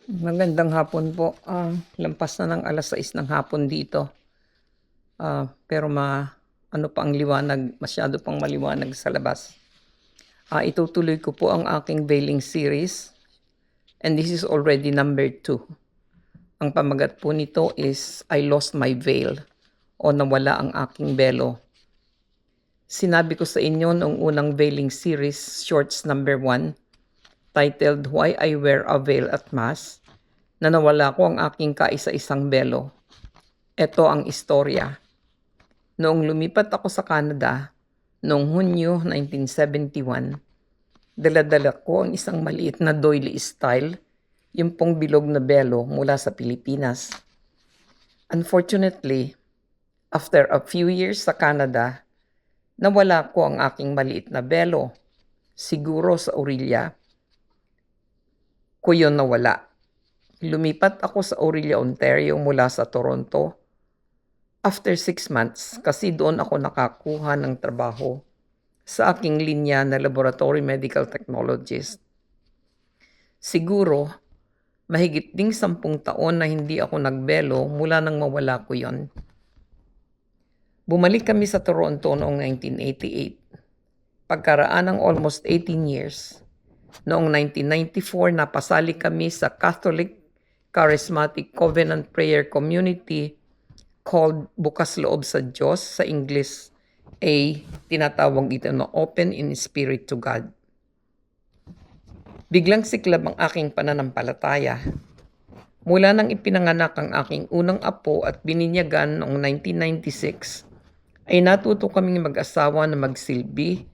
Magandang hapon po. Lampas na ng alas 6 ng hapon dito. Pero ano pa ang liwanag, masyado pang maliwanag sa labas. Itutuloy ko po ang aking veiling series and this is already number 2. Ang pamagat po nito is I Lost My Veil o Nawala ang Aking Belo. Sinabi ko sa inyo noong unang veiling series, shorts number 1, titled Why I Wear a Veil at Mass, na nawala ko ang aking kaisa-isang belo. Ito ang istorya. Noong lumipat ako sa Canada, noong Hunyo 1971, dala-dala ko ang isang maliit na doily style, yung pong bilog na belo mula sa Pilipinas. Unfortunately, after a few years sa Canada, nawala ko ang aking maliit na belo. Siguro sa Orillia ko yun nawala. Lumipat ako sa Orillia, Ontario mula sa Toronto after 6 months kasi doon ako nakakuha ng trabaho sa aking linya na laboratory medical technologist. Siguro, mahigit ding 10 taon na hindi ako nagbelo mula nang mawala ko yon. Bumalik kami sa Toronto noong 1988. Pagkaraan ng almost 18 years, noong 1994 napasali kami sa Catholic Charismatic Covenant Prayer Community called Bukas Loob sa Diyos, sa English tinatawag ito na Open in Spirit to God. Biglang siklab ang aking pananampalataya. Mula nang ipinanganak ang aking unang apo at bininyagan noong 1996, ay natuto kaming mag-asawa na magsilbi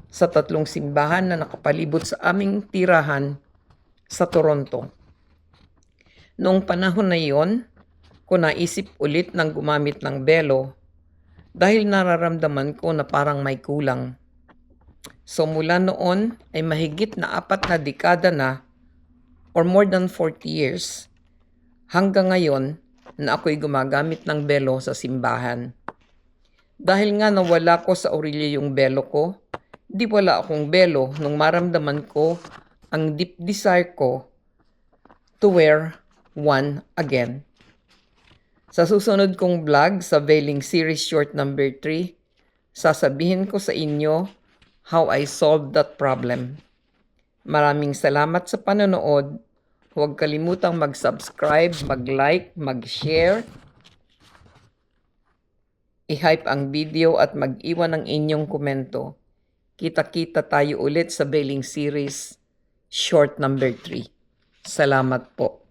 sa 3 simbahan na nakapalibot sa aming tirahan sa Toronto. Noong panahon na iyon, ko naisip ulit ng gumamit ng belo dahil nararamdaman ko na parang may kulang. So mula noon ay mahigit na 4 na dekada na or more than 40 years hanggang ngayon na ako'y gumagamit ng belo sa simbahan. Dahil nga nawala ko sa Orillia yung belo ko, di wala akong belo nung maramdaman ko ang deep desire ko to wear one again. Sa susunod kong vlog sa Veiling Series Short number 3, sasabihin ko sa inyo how I solved that problem. Maraming salamat sa panonood. Huwag kalimutang mag-subscribe, mag-like, mag-share, i-hype ang video at mag-iwan ng inyong komento. Kita-kita tayo ulit sa Veiling Series Short number 3. Salamat po.